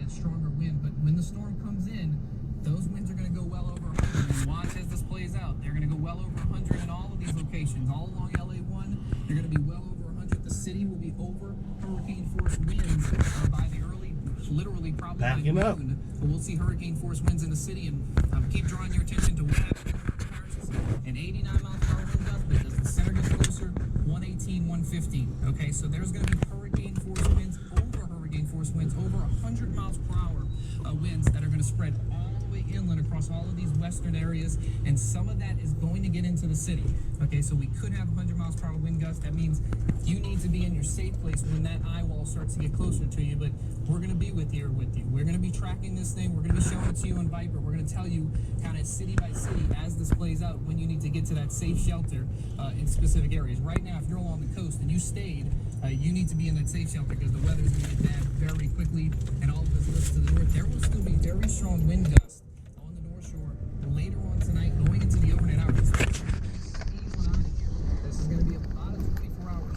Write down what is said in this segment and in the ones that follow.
that stronger wind. But when the storm comes in, those winds are going to go well over 100. And watch as this plays out. They're going to go well over 100 in all of these locations. All along LA1, they're going to be well over 100. The city will be over hurricane force winds by the early, literally probably by noon. But we'll see hurricane force winds in the city, and keep drawing your attention to what happened in Paris. An 89 mile per hour wind gust, but as the center gets closer, 118, 115. Okay, so there's going to be hurricane force winds over 100 miles per hour winds that are going to spread all the way inland across all of these western areas, and some of that is going to get into the city. Okay, so we could have 100 miles per hour wind gusts. That means you need to be in your safe place when that eye wall starts to get closer to you, but we're going to be with you. We're going to be tracking this thing. We're going to be showing it to you on Viper. We're going to tell you kind of city by city as this plays out when you need to get to that safe shelter in specific areas. Right now, if you're along the coast and you stayed, you need to be in that safe shelter because the weather's going to get bad very quickly, and all of this lifts to the north. There will still be very strong wind gusts on the North Shore later on tonight, going into the overnight hours. This is going to be about a 24-hour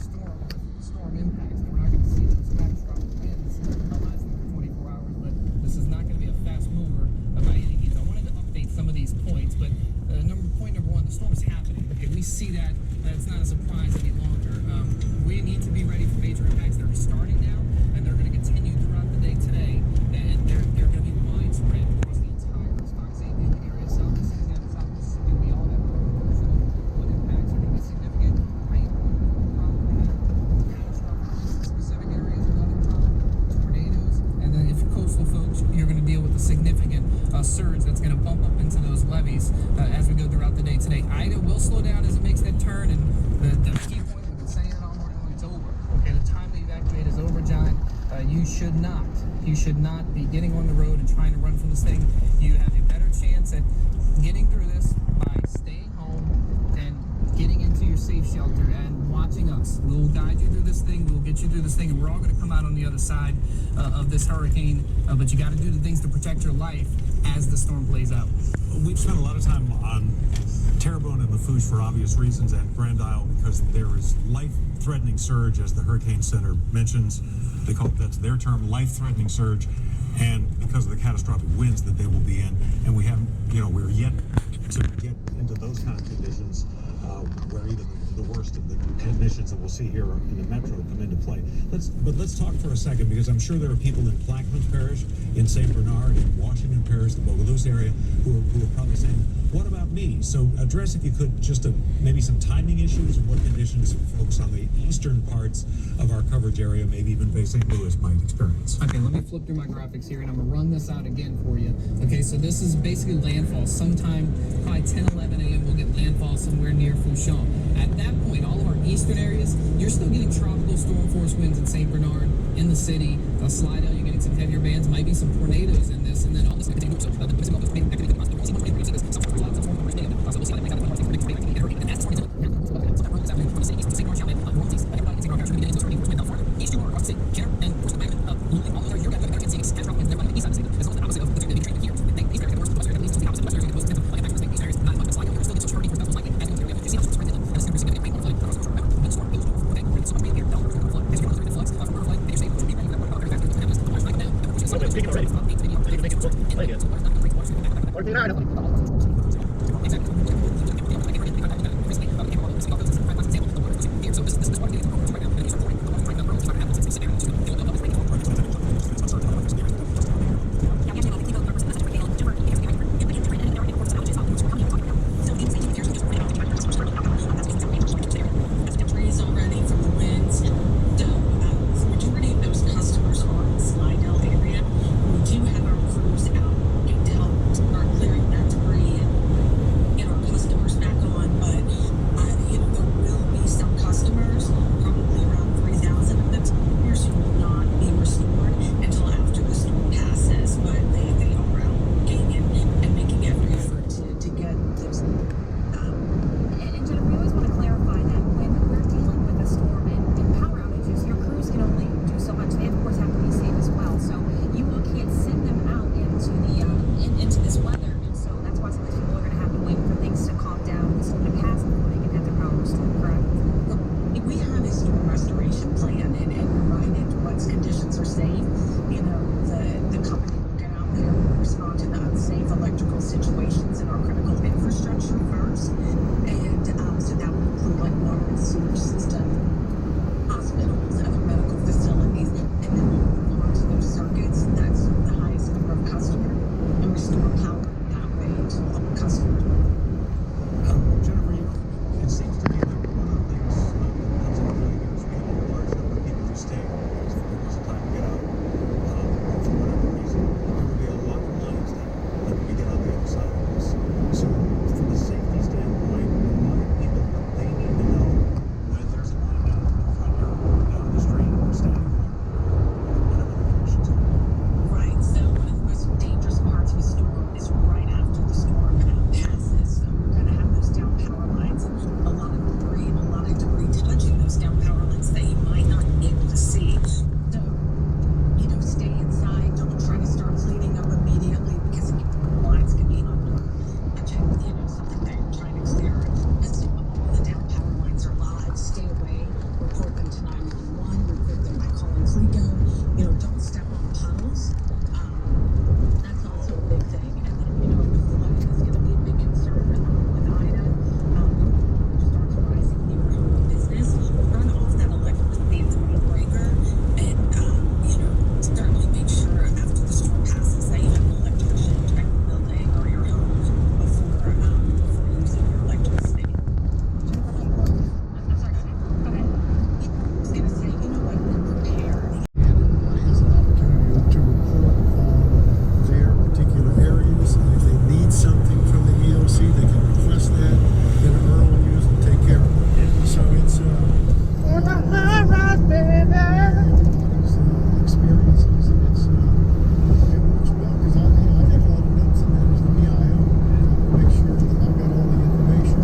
storm impacts. We're not going to see those catastrophic winds lasting for 24 hours, but this is not going to be a fast mover by any means. I wanted to update some of these points, but point number one, the storm is happening. Okay, we see that. It's not a surprise any longer. We need to be ready for major impacts. They're starting now, and they're going to continue throughout the day today, and they're going to be widespread across the entire Spotsylvania area, South Louisiana, South Mississippi. All that version of what impacts are going to be significant. Rain will probably have catastrophic specific areas, another problem, tornadoes, and then if you're coastal folks, you're going to deal with a significant surge that's going to bump up into those levees as we go throughout the day today. Ida will slow down as it makes that turn, and the key point, we've been saying it all morning, when it's over. Okay, the time to evacuate is over, John. You should not be getting on the road and trying to run from this thing. You have a better chance at getting through this by staying home and getting into your safe shelter and watching us. We'll guide you through this thing. We'll get you through this thing, and we're all going to come out on the other side of this hurricane. But you got to do the things to protect your life as the storm plays out. We've spent a lot of time on Terrebonne and Lafourche for obvious reasons, and Grand Isle because there is life-threatening surge, as the Hurricane Center mentions. They call it, that's their term, life-threatening surge, and because of the catastrophic winds that they will be in. And we haven't, we're yet to get into those kind of conditions where even the worst of the conditions that we'll see here in the metro come into play. Let's talk for a second, because I'm sure there are people in Plaquemines Parish, in St. Bernard, in Washington Parish, the Bogalusa area, who are probably saying, what about me? So address, if you could, just maybe some timing issues and what conditions folks on the eastern parts of our coverage area, maybe even Bay St. Louis, might experience. Okay, let me flip through my graphics here, and I'm going to run this out again for you. Okay, so this is basically landfall. Sometime probably 10, 11 a.m. we'll get landfall somewhere near Fouchon. At that point, all of our eastern areas, you're still getting tropical storm force winds in St. Bernard, in the city, Slidell, you're getting some heavier bands, might be some tornadoes in this, and then all this restoration plan and provided what conditions are safe. The company respond to the unsafe electrical situations in our critical infrastructure first. And so that would include like water and sewage system, hospitals, other medical facilities, and then we'll move on to those circuits that serve the highest number of customers and restore power that way to all customers. Jennifer, it seems to me that one of the things that comes into play here is we have a large number of people who stay because there wasn't time to get out. For whatever reason, there will be a lot of lines down when we get on the other side of this. So, from a safety standpoint, remind people what they need to know when there's a line down the front yard, down the street, or standing there, whatever the conditions are. Right. So one of the most dangerous parts of a storm is right after the storm passes. So we're going to have those down power lines, a lot of debris touching those down power lines that you might not be able to see. So, stay inside. Don't try to start cleaning up immediately because the lines can be under, something that you're trying to clear. Assume all the down power lines are live. Stay away. Report them to 911. Report them by calling CLEGO. Don't step on puddles. That's also a big thing. And then, the flooding is going to be a big concern with Ida. Starts rising near your home business. Run off that electricity at the main breaker. And, certainly make sure after the storm passes that you have an electrician check the building or your home before using your electricity. I'm sorry, go ahead. I was going to say, we're prepared. And everybody has an opportunity to report on their particular areas. And if they need something from the EOC, they can request that. Then Earl will use and take care of it. So it's everybody's experiences, and it works well because I take a lot of notes, and then as the BIO, make sure that I've got all the information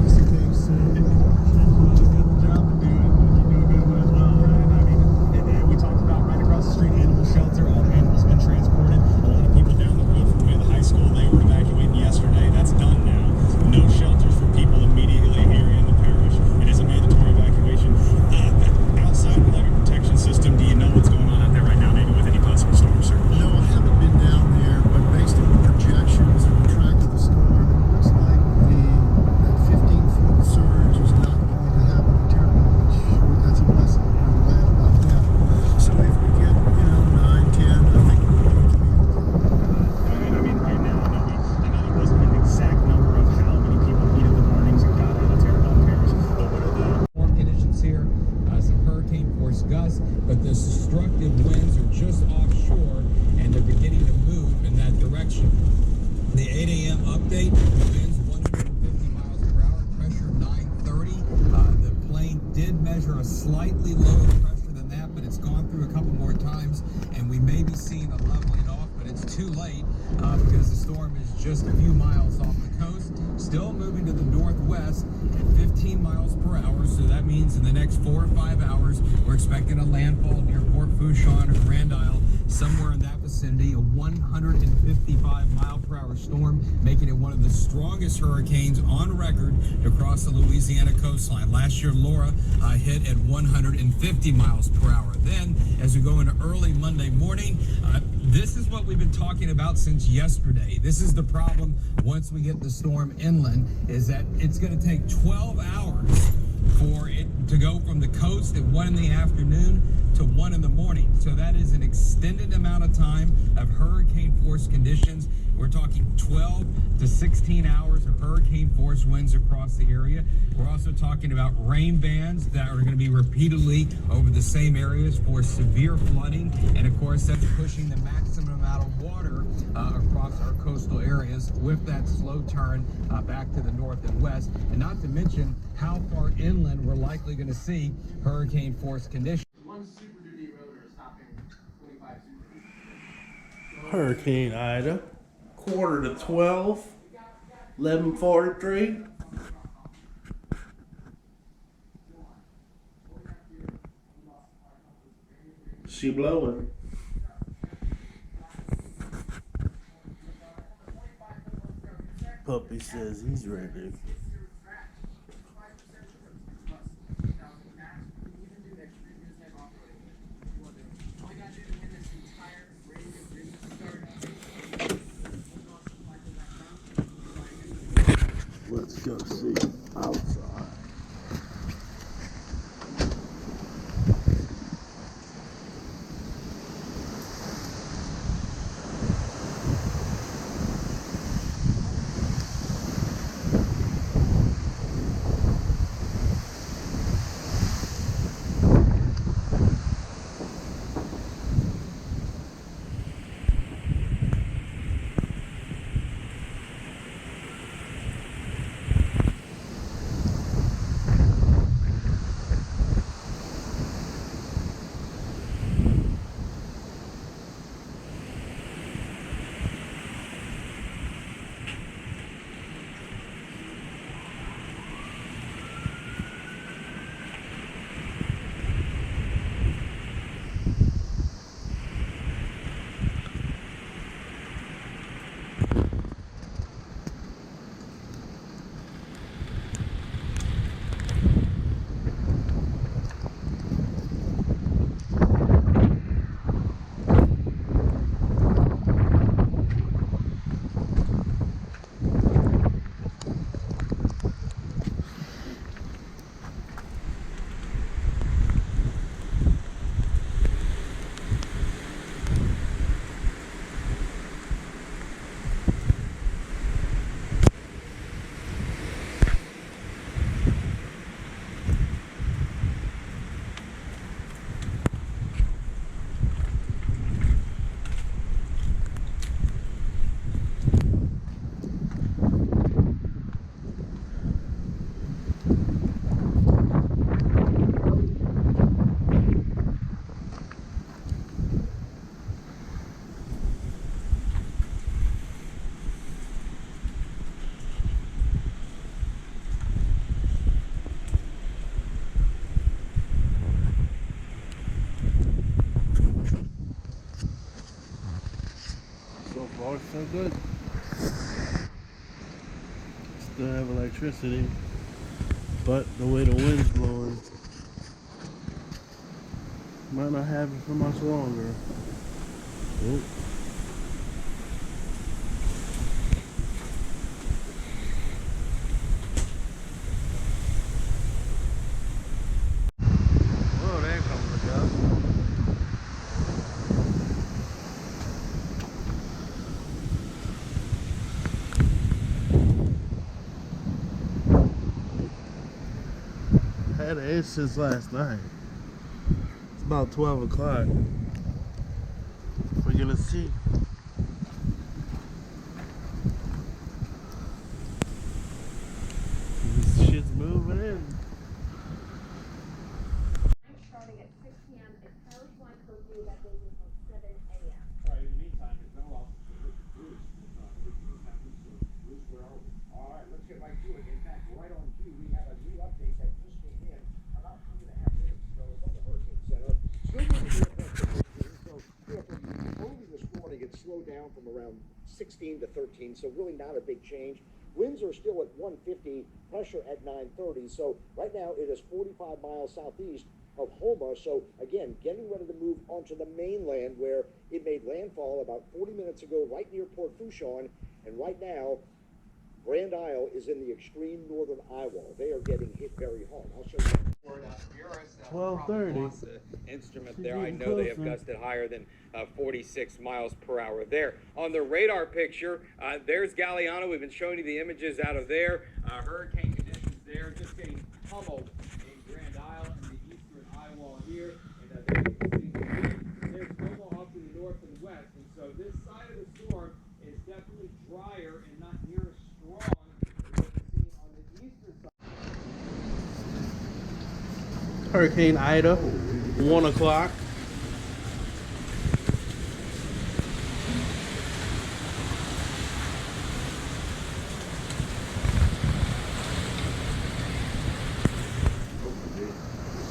just in case. He's got the job to do it, but you do a good one as well, right? I mean, and we talked about right across the street, animal shelter. All the animals been transported. A lot of people down the road from the high school, they were evacuating yesterday. That's done now. No shelters for people immediately here in the parish. It is a mandatory evacuation. Outside of like a protection system, do you know what's going on out there right now, maybe with any possible storm surge? No, I haven't been down there, but based on the projections and the track of the storm, it looks like that 15-foot surge is not going to happen in Terrebonne, which that's a blessing. I'm glad about that. So if we get 9, 10, I think we're going to be okay. I mean, right now, I know there wasn't an exact number of how many people heated the warnings and got out of Terrebonne Parish, but what are the Storm conditions here, some hurricane force gusts, but the destructive winds are just offshore and they're beginning to move in that direction. The 8 a.m. update, winds 150 miles per hour, pressure 930. The plane did measure a slightly lower pressure than that, but it's gone through a couple more times and we may be seeing a leveling off, but it's too late because the storm is just a few miles off the coast, still moving to the northwest at 15 miles per hour. So that means in the next 4 or 5 hours, we're expecting a landfall near Port Fourchon or Grand Isle, somewhere in that vicinity, a 155 mile per hour storm, making it one of the strongest hurricanes on record across the Louisiana coastline. Last year, Laura hit at 150 miles per hour. Then, as we go into early Monday morning, this is what we've been talking about since yesterday. This is the problem once we get the storm inland, is that it's going to take 12 hours for it to go from the coast at 1 in the afternoon to 1 in the morning. So that is an extended amount of time of hurricane force conditions. We're talking 12 to 16 hours of hurricane force winds across the area. We're also talking about rain bands that are going to be repeatedly over the same areas for severe flooding. And of course, that's pushing the maximum amount of water across our coastal areas with that slow turn back to the north and west. And not to mention how far inland we're likely going to see hurricane force conditions. One Super Duty rotor stopping 25 Super. Hurricane Ida, 11:45, 11:43. She blowing. Puppy says he's ready. far, so good. Still have electricity, but the way the wind's blowing, might not have it for much longer. Oop. Whoa, there comes the gust. Had it since last night. It's about 12 o'clock. We're gonna see. This shit's moving in. Starting at 6 p.m. and parish-wide curfew that goes until 7 a.m. All right, in the meantime, there's no officer with Bruce. Bruce, where are we? All right, let's get right to it. In fact, right on cue, we have a new update that just came in about 3.5 minutes ago from the Hurricane Center. Still moving near so early this morning, it slowed down from around 16 to 13, so really not a big change. Winds are still at 150, pressure at 930. So right now it is 45 miles southeast of Houma. So again, getting ready to move onto the mainland where it made landfall about 40 minutes ago, right near Port Fourchon. And right now, Grand Isle is in the extreme northern eye wall. They are getting hit very hard. I'll show you. 12:30. The instrument there. I know they have gusted higher than 46 miles per hour there. On the radar picture, there's Galliano. We've been showing you the images out of there. Hurricane conditions there, just getting pummeled in Grand Isle and the eastern eye wall here. And there's Como up to the north and west. And so this side of the storm is definitely drier and not near as strong as what we've seen on the eastern side. Hurricane Ida, 1 o'clock.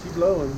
She blowing.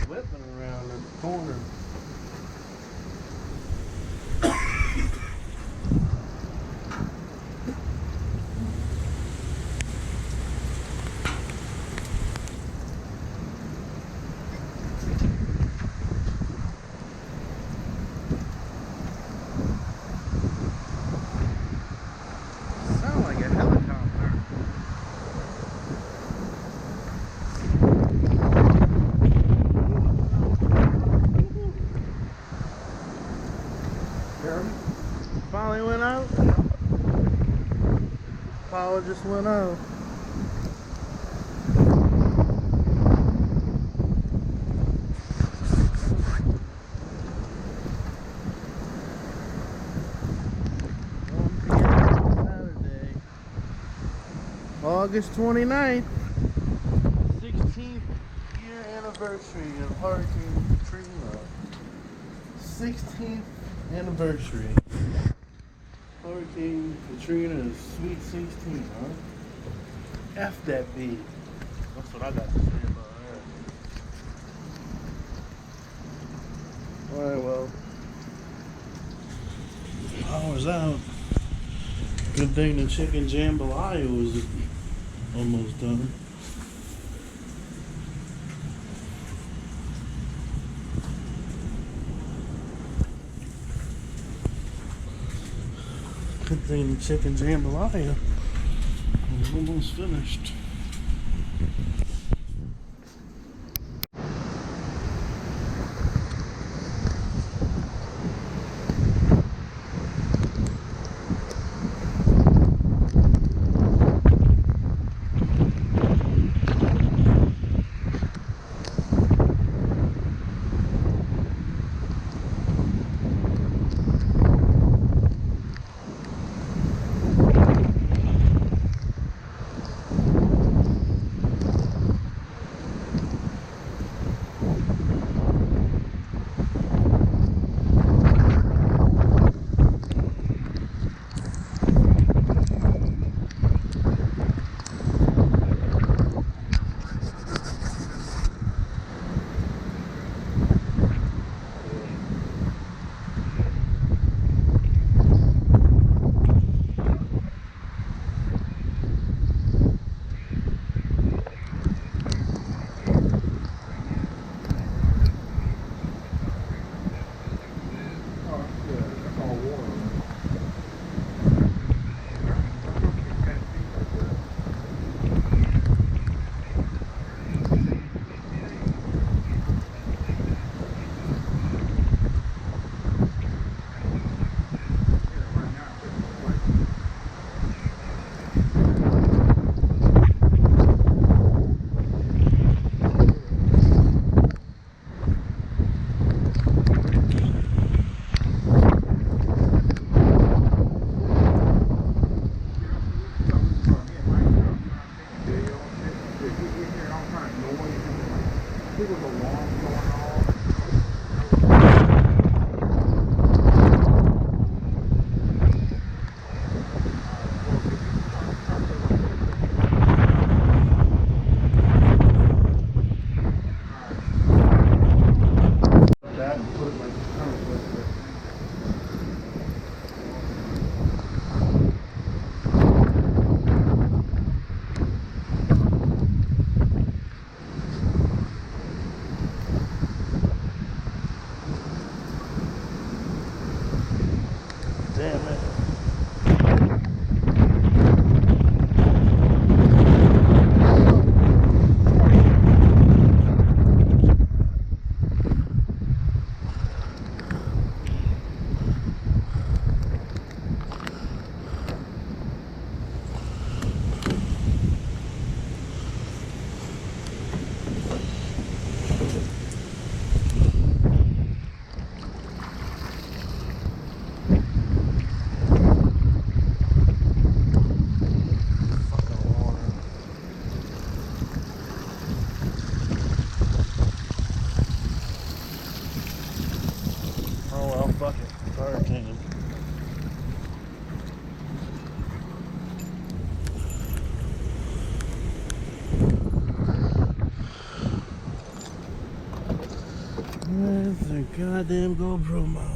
Whipping around in the corner. Sound like a helicopter. Finally went out. Power just went out. Saturday, August 29th, 16th year anniversary of Hurricane Katrina. 16th anniversary. Hurricane Katrina is sweet 16, huh? F that beat. That's what I got to say about that. Alright, well. Power's out. Good thing the chicken jambalaya was Almost done. Good thing the chicken jambalaya is almost finished. Damn it. Oh well, fuck it. It's a hurricane. Where's the goddamn GoPro mod?